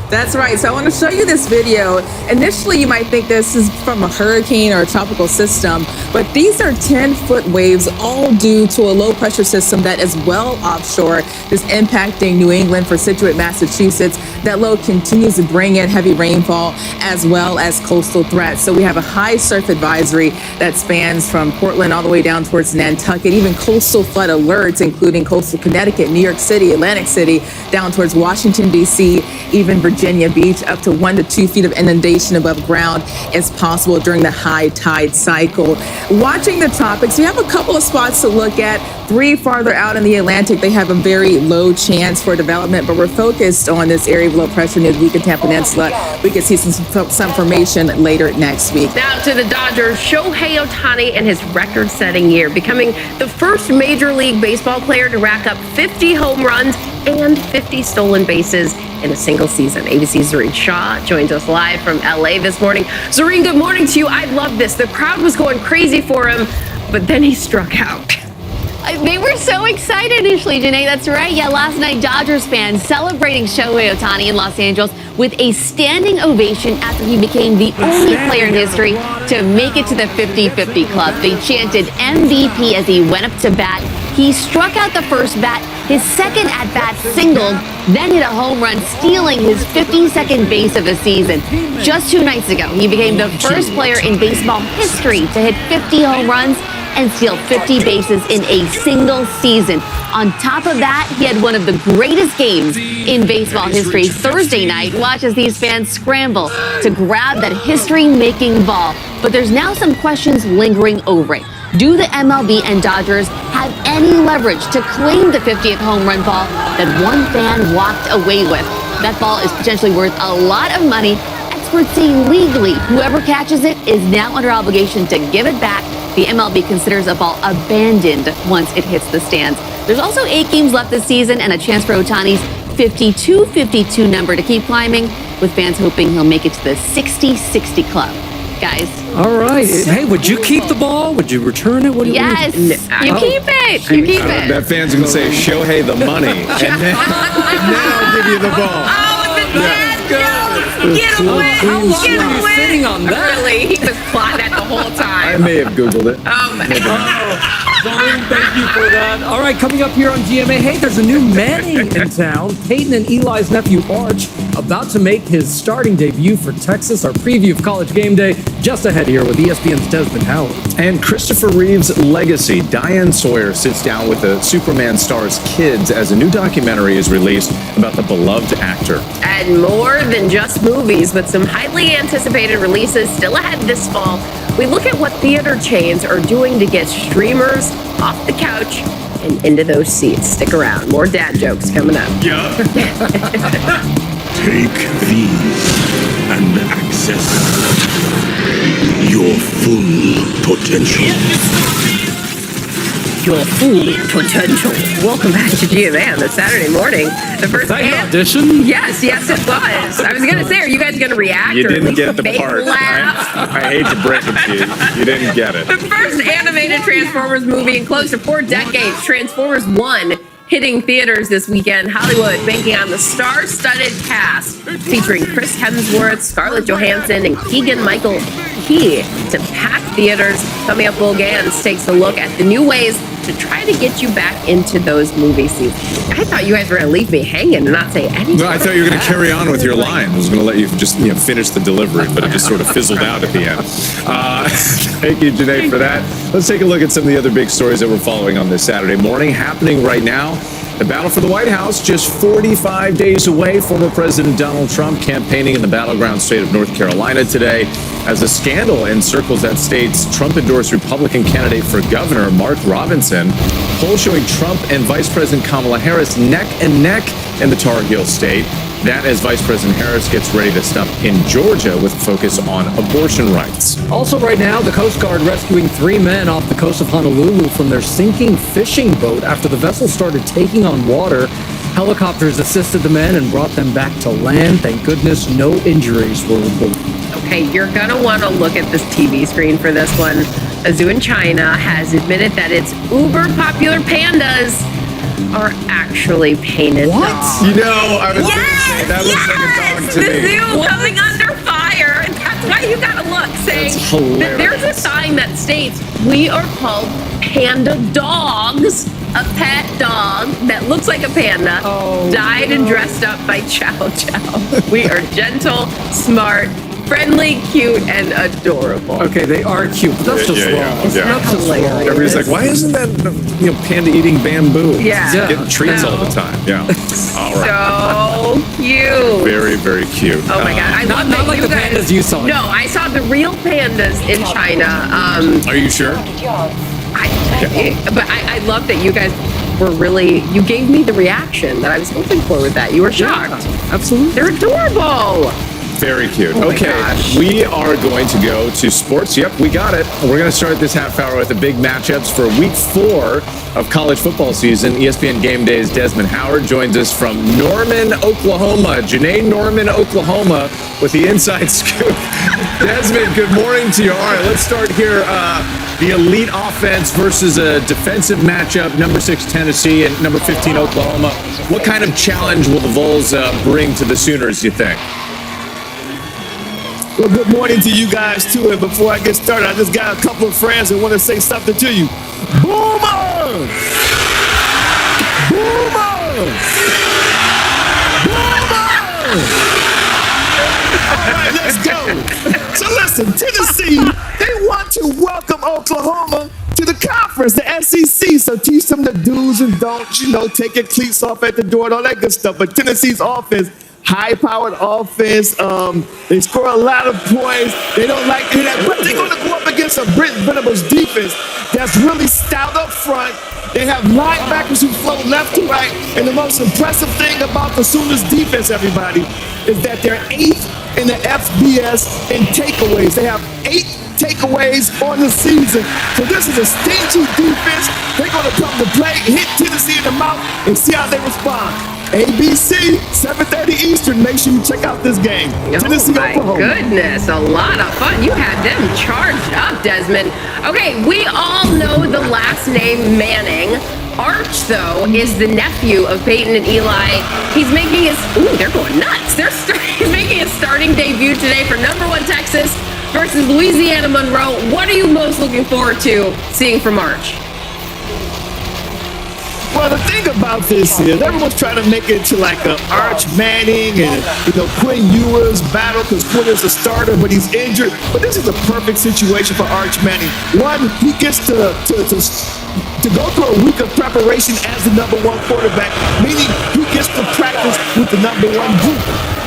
Speaker 6: That's right. So I want to show you this video. Initially, you might think this is from a hurricane or a tropical system, but these are 10-foot waves, all due to a low-pressure system that is well offshore, is impacting New England for Scituate, Massachusetts. That low continues to bring in heavy rainfall as well as coastal threats. So we have a high surf advisory that spans from Portland all the way down towards Nantucket, even coastal flood alerts, including coastal Connecticut, New York City, Atlantic City, down towards Washington, D.C., even Virginia Beach. Up to 1 to 2 feet of inundation above ground is possible during the high tide cycle. Watching the tropics, we have a couple of spots to look at. 3 farther out in the Atlantic, they have a very low chance for development, but we're focused on this area of low pressure near the Yucatan Peninsula. We could see some formation later next week.
Speaker 12: Now to the Dodgers, Shohei Ohtani and his record-setting year, becoming the first Major League Baseball player to rack up 50 home runs and 50 stolen bases in a single season. ABC's Zareen Shaw joins us live from LA this morning. Zareen, good morning to you. I love this. The crowd was going crazy for him, but then he struck out.
Speaker 15: They were so excited initially, Janae. That's right. Yeah, last night, Dodgers fans celebrating Shohei Ohtani in Los Angeles with a standing ovation after he became the only player in history to make it to the 50-50 club. They chanted MVP as he went up to bat. He struck out the first bat. His second at-bat singled, then hit a home run, stealing his 52nd base of the season. Just 2 nights ago, he became the first player in baseball history to hit 50 home runs and steal 50 bases in a single season. On top of that, he had one of the greatest games in baseball history Thursday night. Watch as these fans scramble to grab that history-making ball. But there's now some questions lingering over it. Do the MLB and Dodgers have any leverage to claim the 50th home run ball that one fan walked away with? That ball is potentially worth a lot of money. Experts say legally, whoever catches it is now under obligation to give it back. The MLB considers a ball abandoned once it hits the stands. There's also 8 games left this season and a chance for Ohtani's 52-52 number to keep climbing, with fans hoping he'll make it to the 60-60 club. Guys.
Speaker 14: All right. Hey, would you keep the ball? Would you return it? What do you
Speaker 15: Yes, you keep it. You keep it.
Speaker 13: That fans are going to say, Shohei the money. And then I'll give you the ball.
Speaker 15: Get away!
Speaker 14: How long were you sitting on that?
Speaker 12: Really, he was plotting that the whole time.
Speaker 13: I may have Googled it.
Speaker 12: Oh my
Speaker 14: Zone, thank you for that. All right, coming up here on GMA, hey, there's a new Manning in town. Peyton and Eli's nephew, Arch, about to make his starting debut for Texas. Our preview of College Game Day just ahead here with ESPN's Desmond Howard.
Speaker 13: And Christopher Reeve's legacy. Diane Sawyer sits down with the Superman star's kids as a new documentary is released about the beloved actor.
Speaker 12: And more than just movies, but some highly anticipated releases still ahead this fall. We look at what theater chains are doing to get streamers off the couch and into those seats. Stick around. More dad jokes coming up.
Speaker 16: Yeah. Take these and access your full potential.
Speaker 12: Your full potential. Welcome back to GMA on the Saturday morning. The first
Speaker 14: audition?
Speaker 12: Yes, it was. I was gonna say, are you guys gonna react?
Speaker 13: You
Speaker 12: or at
Speaker 13: didn't
Speaker 12: least
Speaker 13: get the
Speaker 12: fake
Speaker 13: part.
Speaker 12: laugh?
Speaker 13: I hate to break it to you. You didn't get it.
Speaker 12: The first animated Transformers movie in close to 4 decades, Transformers 1, hitting theaters this weekend. Hollywood banking on the star-studded cast featuring Chris Hemsworth, Scarlett Johansson, and Keegan-Michael Key to pack theaters. Coming up, Will Gans takes a look at the new ways to try to get you back into those movie seats. I thought you guys were going to leave me hanging and not say anything.
Speaker 13: No, I thought you were going to carry on with your line. I was going to let you just finish the delivery, but it just sort of fizzled out at the end. Thank you, Janae, for that. Let's take a look at some of the other big stories that we're following on this Saturday morning. Happening right now, the battle for the White House just 45 days away. Former President Donald Trump campaigning in the battleground state of North Carolina today as a scandal encircles that state's Trump-endorsed Republican candidate for governor, Mark Robinson. Polls showing Trump and Vice President Kamala Harris neck and neck in the Tar Heel state. That as Vice President Harris gets ready to stop in Georgia with a focus on abortion rights.
Speaker 14: Also right now, the Coast Guard rescuing 3 men off the coast of Honolulu from their sinking fishing boat after the vessel started taking on water. Helicopters assisted the men and brought them back to land. Thank goodness no injuries were reported.
Speaker 12: Okay, you're going to want to look at this TV screen for this one. A zoo in China has admitted that its uber popular pandas are actually painted dogs.
Speaker 13: You know, I was going to say, that looks like a dog to
Speaker 12: the
Speaker 13: me.
Speaker 12: zoo coming under fire. That's why you got to look, saying
Speaker 13: That's hilarious.
Speaker 12: that there's a sign that states we are called panda dogs. A pet dog that looks like a panda died and dressed up by Chow Chow. We are gentle, smart, friendly, cute, and adorable.
Speaker 14: Okay, they are cute, but that's just wrong. That's just wrong.
Speaker 13: Everybody's like, why isn't that panda eating bamboo?
Speaker 12: Yeah.
Speaker 13: It's getting treats all the time. Yeah. All right.
Speaker 12: So cute.
Speaker 13: Very, very cute.
Speaker 12: Oh my God. I love
Speaker 14: not
Speaker 12: that
Speaker 14: like
Speaker 12: you
Speaker 14: the
Speaker 12: guys,
Speaker 14: pandas you saw.
Speaker 12: No, I saw the real pandas in China.
Speaker 13: Are you sure?
Speaker 12: But I love that you guys were really, you gave me the reaction that I was hoping for with that. You were shocked.
Speaker 14: Absolutely.
Speaker 12: They're adorable.
Speaker 13: Very cute.
Speaker 12: Oh my
Speaker 13: Okay,
Speaker 12: gosh.
Speaker 13: we are going to go to sports. Yep, we got it. We're going to start this half hour with the big matchups for week 4 of college football season. ESPN Game Day's Desmond Howard joins us from Norman, Oklahoma. Janae, Norman, Oklahoma, with the inside scoop. Desmond, good morning to you. All right, let's start here. The elite offense versus a defensive matchup, number 6 Tennessee and number 15 Oklahoma. What kind of challenge will the Vols bring to the Sooners, you think?
Speaker 17: Well, good morning to you guys, too. And before I get started, I just got a couple of friends that want to say something to you. Boomer! Boomer! Boomer! All right, let's go. So listen, Tennessee, they want to welcome Oklahoma to to the conference, the SEC. So teach them the do's and don'ts, take your cleats off at the door and all that good stuff. But Tennessee's offense, high-powered offense. They score a lot of points. They don't like to hear that, but they're going to go up against a Brent Venables defense that's really stout up front. They have linebackers who flow left to right. And the most impressive thing about the Sooners defense, everybody, is that they're 8th in the FBS in takeaways. They have 8 takeaways on the season. So this is a stingy defense. They're going to come to play, hit Tennessee in the mouth, and see how they respond. ABC, 7:30 Eastern. Make sure you check out this game. Tennessee,
Speaker 12: my
Speaker 17: Oklahoma.
Speaker 12: goodness, a lot of fun. You had them charged up, Desmond. Okay, we all know the last name Manning. Arch, though, is the nephew of Peyton and Eli. He's making his, they're going nuts. He's making his starting debut today for #1 Texas versus Louisiana Monroe. What are you most looking forward to seeing from Arch?
Speaker 17: Well, the thing about this is everyone's trying to make it to like an Arch Manning and Quinn Ewers battle because Quinn is a starter, but he's injured. But this is a perfect situation for Arch Manning. One, he gets to go through a week of preparation as the #1 quarterback, meaning he gets to practice with the #1 group.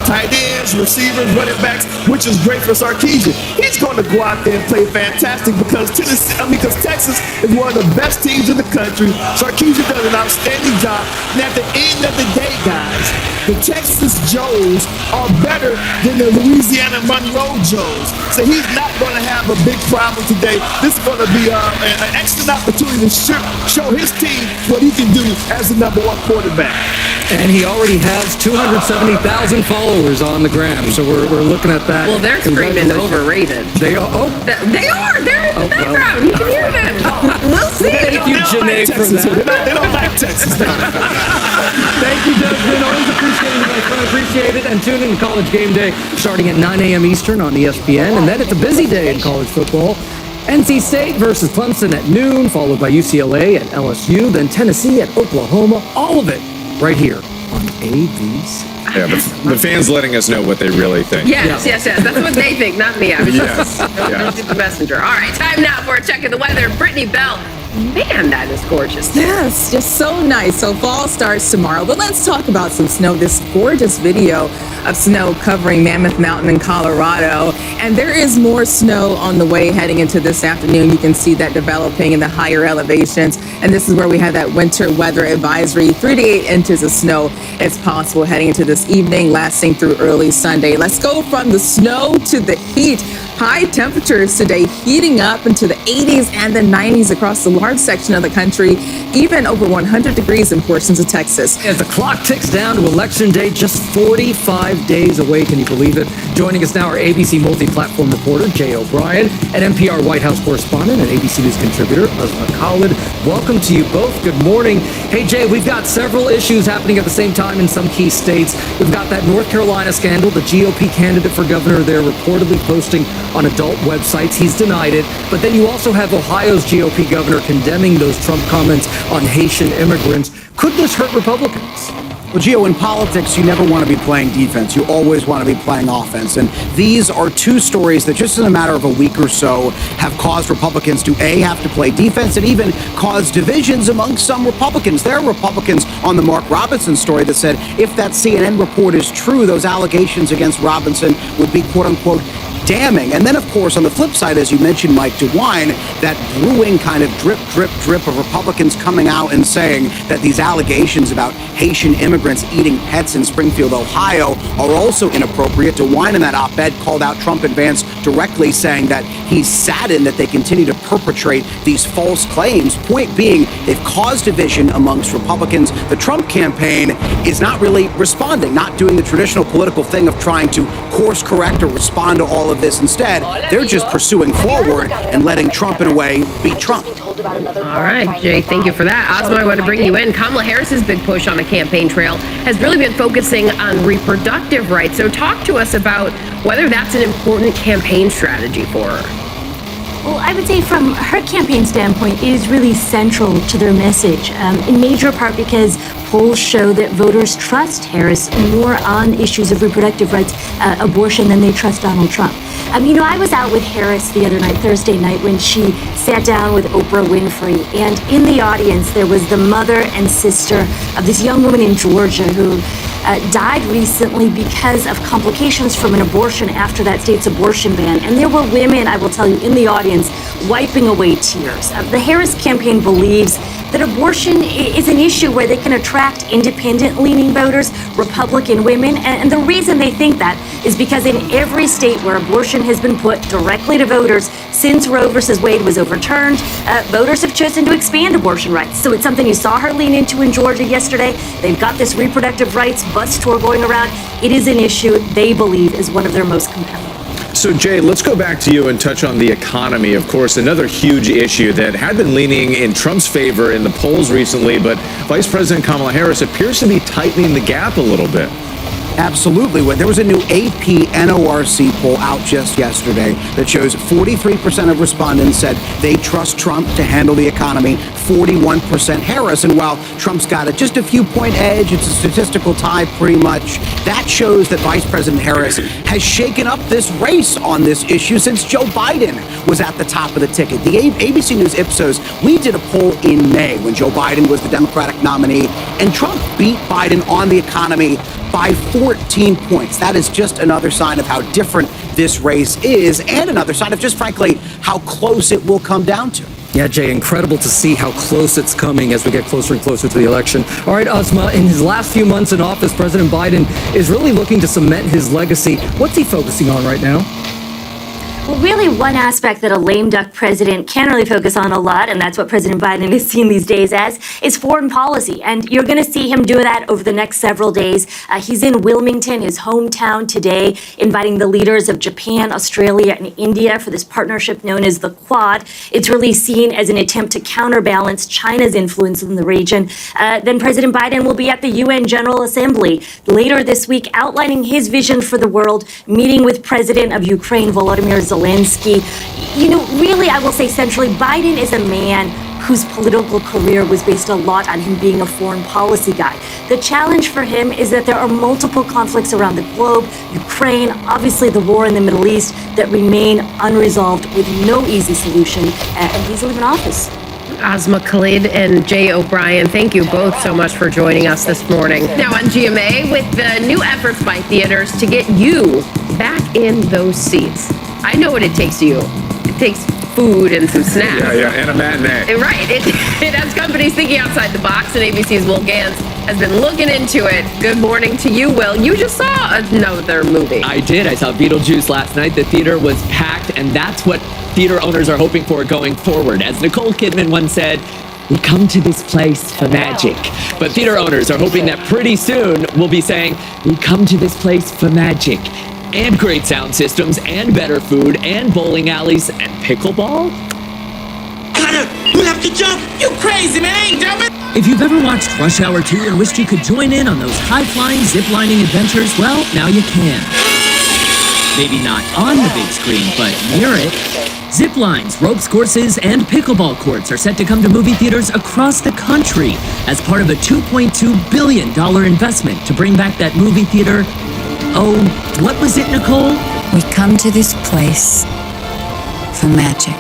Speaker 17: Tight ends, receivers, running backs, which is great for Sarkisian. He's going to go out there and play fantastic because Texas is one of the best teams in the country. Sarkisian does an outstanding job. And at the end of the day, guys, the Texas Joes are better than the Louisiana Monroe Joes. So he's not going to have a big problem today. This is going to be an excellent opportunity to show his team what he can do as the #1 quarterback.
Speaker 14: And he already has 270,000 followers on the gram, so we're looking at that.
Speaker 12: Well, they're screaming overrated.
Speaker 14: They are. Oh,
Speaker 12: they are. They're in the background. You can hear them. We'll see.
Speaker 14: Thank you, Janae, for that.
Speaker 17: They don't like Texas.
Speaker 14: Thank you, Desmond. Always appreciate it, my friend. Appreciate it. And tune in to College Game Day starting at 9 a.m. Eastern on ESPN. And then it's a busy day in college football. NC State versus Clemson at noon, followed by UCLA and LSU, then Tennessee at Oklahoma. All of it right here on ABC.
Speaker 13: Yeah, the fans letting us know what they really think.
Speaker 12: Yes. That's what they think, not me. I was
Speaker 13: Yes.
Speaker 12: just the messenger. All right, time now for a check of the weather. Brittany Bell. Man, that is gorgeous.
Speaker 6: Yes, just so nice. So fall starts tomorrow, but let's talk about some snow. This gorgeous video of snow covering Mammoth Mountain in Colorado. And there is more snow on the way heading into this afternoon. You can see that developing in the higher elevations. And this is where we have that winter weather advisory. 3 to 8 inches of snow is possible heading into this evening, lasting through early Sunday. Let's go from the snow to the heat. High temperatures today heating up into the 80s and the 90s across the large section of the country, even over 100 degrees in portions of Texas.
Speaker 14: As the clock ticks down to Election Day, just 45 days away, can you believe it? Joining us now, our ABC multi-platform reporter, Jay O'Brien, and NPR White House correspondent and ABC News contributor, Uzma Khalid. Welcome to you both. Good morning. Hey, Jay, we've got several issues happening at the same time in some key states. We've got that North Carolina scandal, the GOP candidate for governor there reportedly posting on adult websites. He's denied it. But then you also have Ohio's GOP governor condemning those Trump comments on Haitian immigrants. Could this hurt Republicans?
Speaker 18: Well, Gio, in politics, you never want to be playing defense. You always want to be playing offense. And these are two stories that just in a matter of a week or so have caused Republicans to, A, have to play defense and even cause divisions among some Republicans. There are Republicans on the Mark Robinson story that said if that CNN report is true, those allegations against Robinson would be, quote unquote, damning. And then, of course, on the flip side, as you mentioned, Mike DeWine, that brewing kind of drip of Republicans coming out and saying that these allegations about Haitian immigrants eating pets in Springfield, Ohio, are also inappropriate. DeWine in that op-ed called out Trump and Vance directly, saying that he's saddened that they continue to perpetrate these false claims. Point being, they've caused division amongst Republicans. The Trump campaign is not really responding, not doing the traditional political thing of trying to course correct or respond to all of this. Instead, they're just pursuing forward and letting Trump, in a way, be Trump.
Speaker 12: All right, Jay, thank you for that. Ozma, I want to bring you in. Kamala Harris's big push on the campaign trail has really been focusing on reproductive rights. So talk to us about whether that's an important campaign strategy for her.
Speaker 19: Well, I would say from her campaign standpoint, it is really central to their message, in major part because polls show that voters trust Harris more on issues of reproductive rights, abortion, than they trust Donald Trump. I was out with Harris the other night, Thursday night, when she sat down with Oprah Winfrey, and in the audience there was the mother and sister of this young woman in Georgia who died recently because of complications from an abortion after that state's abortion ban. And there were women, I will tell you, in the audience wiping away tears. The Harris campaign believes that abortion is an issue where they can attract independent-leaning voters, Republican women, and the reason they think that is because in every state where abortion has been put directly to voters since Roe versus Wade was overturned, voters have chosen to expand abortion rights. So it's something you saw her lean into in Georgia yesterday. They've got this reproductive rights bus tour going around. It is an issue they believe is one of their most compelling.
Speaker 13: So, Jay, let's go back to you and touch on the economy. Of course, another huge issue that had been leaning in Trump's favor in the polls recently, but Vice President Kamala Harris appears to be tightening the gap a little bit.
Speaker 18: Absolutely. There was a new AP NORC poll out just yesterday that shows 43% of respondents said they trust Trump to handle the economy, 41% Harris. And while Trump's got just a few point edge, it's a statistical tie pretty much, that shows that Vice President Harris has shaken up this race on this issue since Joe Biden was at the top of the ticket. The ABC News Ipsos, we did a poll in May when Joe Biden was the Democratic nominee, and Trump beat Biden on the economy by 14 points. That is just another sign of how different this race is, and another sign of just frankly how close it will come down to.
Speaker 14: Yeah, Jay, incredible to see how close it's coming as we get closer and closer to the election. All right, Asma, in his last few months in office, President Biden is really looking to cement his legacy. What's he focusing on right now?
Speaker 19: Well, really, one aspect that a lame duck president can't really focus on a lot, and that's what President Biden is seen these days as, is foreign policy. And you're going to see him do that over the next several days. He's in Wilmington, his hometown, today, inviting the leaders of Japan, Australia, and India for this partnership known as the Quad. It's really seen as an attempt to counterbalance China's influence in the region. Then President Biden will be at the UN General Assembly later this week, outlining his vision for the world, meeting with President of Ukraine, Volodymyr Zelensky. Really, I will say centrally, Biden is a man whose political career was based a lot on him being a foreign policy guy. The challenge for him is that there are multiple conflicts around the globe, Ukraine, obviously the war in the Middle East, that remain unresolved with no easy solution, and he's leaving office.
Speaker 12: Asma Khalid and Jay O'Brien, thank you both so much for joining us this morning. Now on GMA, with the new efforts by theaters to get you back in those seats. I know what it takes you. It takes food and some snacks.
Speaker 13: Yeah, and a matinee.
Speaker 12: Right. It has companies thinking outside the box, and ABC's Will Gantz has been looking into it. Good morning to you, Will. You just saw another movie.
Speaker 20: I did. I saw Beetlejuice last night. The theater was packed, and that's what theater owners are hoping for going forward. As Nicole Kidman once said, we come to this place for magic. But theater owners are hoping that pretty soon we'll be saying, we come to this place for magic. And great sound systems, and better food, and bowling alleys, and pickleball?
Speaker 21: Cutter, you have to jump! You crazy, man! I ain't jumping!
Speaker 22: If you've ever watched Rush Hour 2 and wished you could join in on those high-flying, zip-lining adventures, well, now you can. Maybe not on the big screen, but near it. Zip lines, ropes courses, and pickleball courts are set to come to movie theaters across the country as part of a $2.2 billion investment to bring back that movie theater. Oh, what was it, Nicole?
Speaker 23: We come to this place for magic.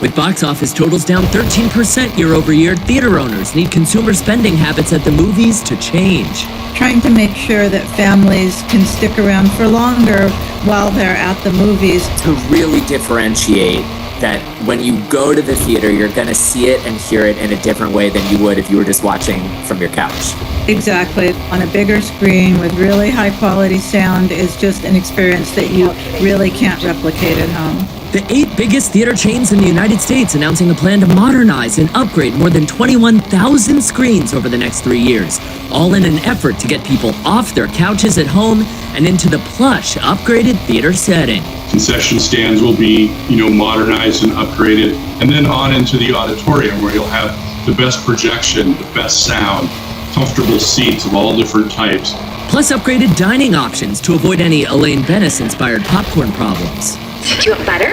Speaker 22: With box office totals down 13% year over year, theater owners need consumer spending habits at the movies to change.
Speaker 24: Trying to make sure that families can stick around for longer while they're at the movies.
Speaker 25: To really differentiate that when you go to the theater, you're going to see it and hear it in a different way than you would if you were just watching from your couch.
Speaker 24: Exactly. On a bigger screen with really high quality sound is just an experience that you really can't replicate at home.
Speaker 22: The 8 biggest theater chains in the United States announcing a plan to modernize and upgrade more than 21,000 screens over the next 3 years, all in an effort to get people off their couches at home and into the plush, upgraded theater setting.
Speaker 26: Concession stands will be, modernized and upgraded, and then on into the auditorium where you'll have the best projection, the best sound, comfortable seats of all different types.
Speaker 22: Plus upgraded dining options to avoid any Elaine Bennis-inspired popcorn problems.
Speaker 27: Do you want butter?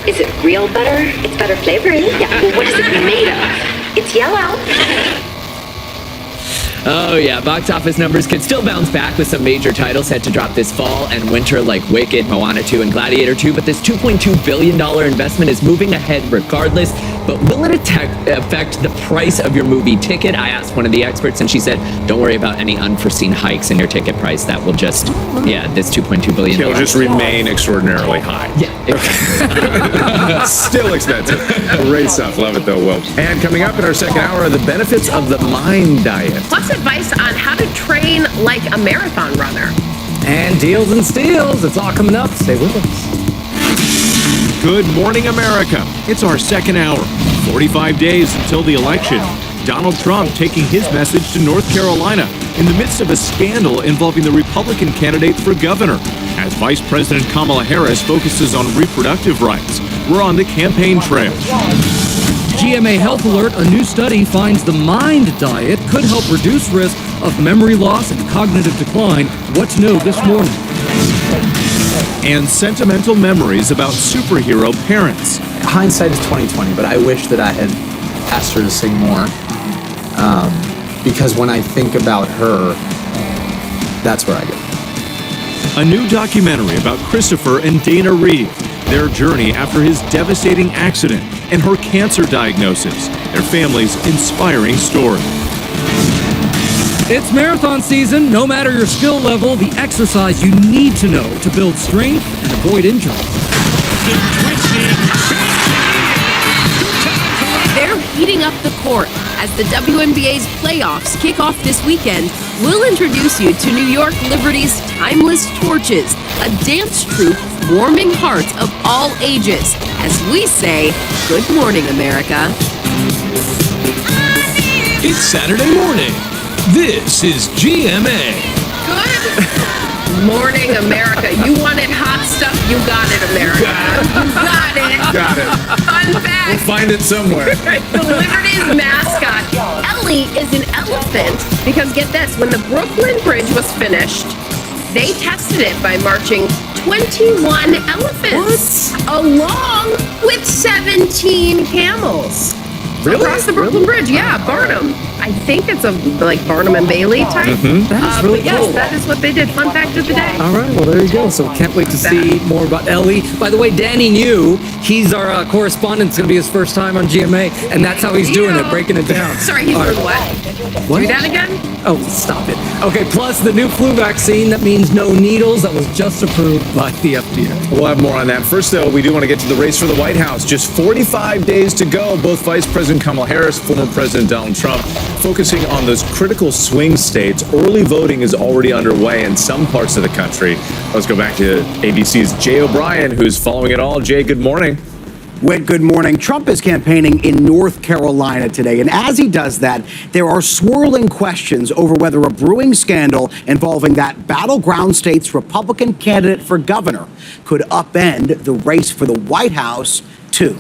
Speaker 27: Is it real butter? It's butter flavored? Yeah, well, what is it made of? It's yellow.
Speaker 20: Oh, yeah. Box office numbers could still bounce back with some major titles set to drop this fall and winter like Wicked, Moana 2, and Gladiator 2. But this $2.2 billion investment is moving ahead regardless. But will it affect the price of your movie ticket? I asked one of the experts, and she said, don't worry about any unforeseen hikes in your ticket price. That will just, this $2.2 billion.
Speaker 13: It'll just remain extraordinarily high.
Speaker 20: Yeah, exactly.
Speaker 13: Still expensive. Great stuff. Love it, though, Will. And coming up in our second hour are the benefits of the Mind Diet.
Speaker 12: Plus advice on how to train like a marathon runner.
Speaker 14: And deals and steals. It's all coming up. Stay with us.
Speaker 1: Good morning, America. It's our second hour. 45 days until the election. Donald Trump taking his message to North Carolina in the midst of a scandal involving the Republican candidate for governor. As Vice President Kamala Harris focuses on reproductive rights, we're on the campaign trail.
Speaker 14: GMA Health Alert, a new study finds the Mind Diet could help reduce risk of memory loss and cognitive decline. What's new this morning?
Speaker 1: And sentimental memories about superhero parents.
Speaker 2: Hindsight is 20/20, but I wish that I had asked her to sing more. Because when I think about her, that's where I go.
Speaker 1: A new documentary about Christopher and Dana Reeve, their journey after his devastating accident and her cancer diagnosis, their family's inspiring story.
Speaker 14: It's marathon season. No matter your skill level, the exercise you need to know to build strength and avoid injury.
Speaker 4: They're heating up the court as the WNBA's playoffs kick off this weekend. We'll introduce you to New York Liberty's Timeless Torches, a dance troupe warming hearts of all ages as we say, good morning, America.
Speaker 1: It's Saturday morning. This is GMA.
Speaker 12: Good morning, America. You wanted hot stuff? You got it, America. You got it.
Speaker 13: Got it.
Speaker 12: Fun fact.
Speaker 13: We'll find it somewhere.
Speaker 12: The Liberty's mascot, Ellie, is an elephant because get this, when the Brooklyn Bridge was finished, they tested it by marching 21 elephants along with 17 camels.
Speaker 13: Really?
Speaker 12: Across the Brooklyn Bridge, yeah, Barnum. I think it's a like Barnum and Bailey type.
Speaker 14: That is really
Speaker 12: but yes,
Speaker 14: cool.
Speaker 12: that is what they did. Fun fact of the day.
Speaker 14: All right, well, there you go. So can't wait to see more about Ellie. By the way, Danny New, he's our correspondent. It's going to be his first time on GMA, and that's how he's doing it, breaking it down.
Speaker 12: Sorry, he's doing what?
Speaker 14: What?
Speaker 12: Do that again?
Speaker 14: Oh, stop it. Okay, plus the new flu vaccine. That means no needles. That was just approved by the FDA.
Speaker 13: We'll have more on that. First, though, we do want to get to the race for the White House. Just 45 days to go. Both Vice President Kamala Harris, former President Donald Trump, focusing on those critical swing states. Early voting is already underway in some parts of the country. Let's go back to ABC's Jay O'Brien, who's following it all. Jay, good morning.
Speaker 18: Whit, good morning. Trump is campaigning in North Carolina today, and as he does that, there are swirling questions over whether a brewing scandal involving that battleground state's Republican candidate for governor could upend the race for the White House, too.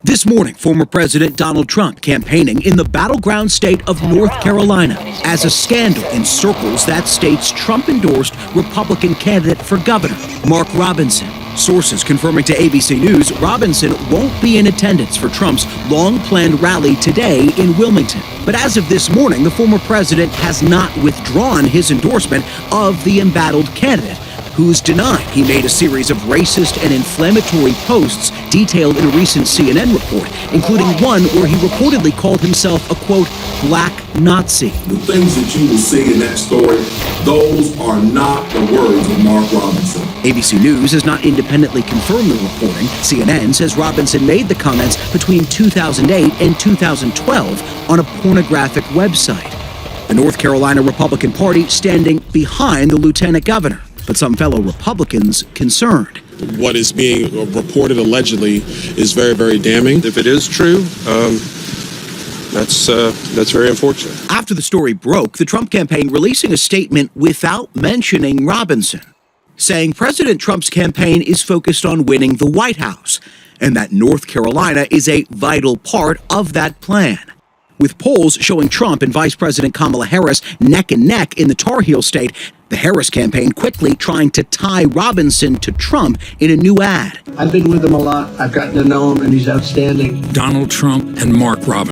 Speaker 18: This morning, former President Donald Trump campaigning in the battleground state of North Carolina as a scandal encircles that state's Trump-endorsed Republican candidate for governor, Mark Robinson. Sources confirming to ABC News Robinson won't be in attendance for Trump's long-planned rally today in Wilmington. But as of this morning, the former president has not withdrawn his endorsement of the embattled candidate, who's denied he made a series of racist and inflammatory posts detailed in a recent CNN report, including one where he reportedly called himself a, quote, black Nazi.
Speaker 16: The things that you will see in that story, those are not the words of Mark Robinson.
Speaker 18: ABC News has not independently confirmed the reporting. CNN says Robinson made the comments between 2008 and 2012 on a pornographic website. The North Carolina Republican Party standing behind the lieutenant governor, but some fellow Republicans concerned.
Speaker 5: What is being reported allegedly is very, very damning. If it is true, that's very unfortunate.
Speaker 18: After the story broke, the Trump campaign releasing a statement without mentioning Robinson, saying President Trump's campaign is focused on winning the White House and that North Carolina is a vital part of that plan. With polls showing Trump and Vice President Kamala Harris neck and neck in the Tar Heel state, the Harris campaign quickly trying to tie Robinson to Trump in a new ad.
Speaker 7: I've been with him a lot. I've gotten to know him, and he's outstanding.
Speaker 1: Donald Trump and Mark Robinson.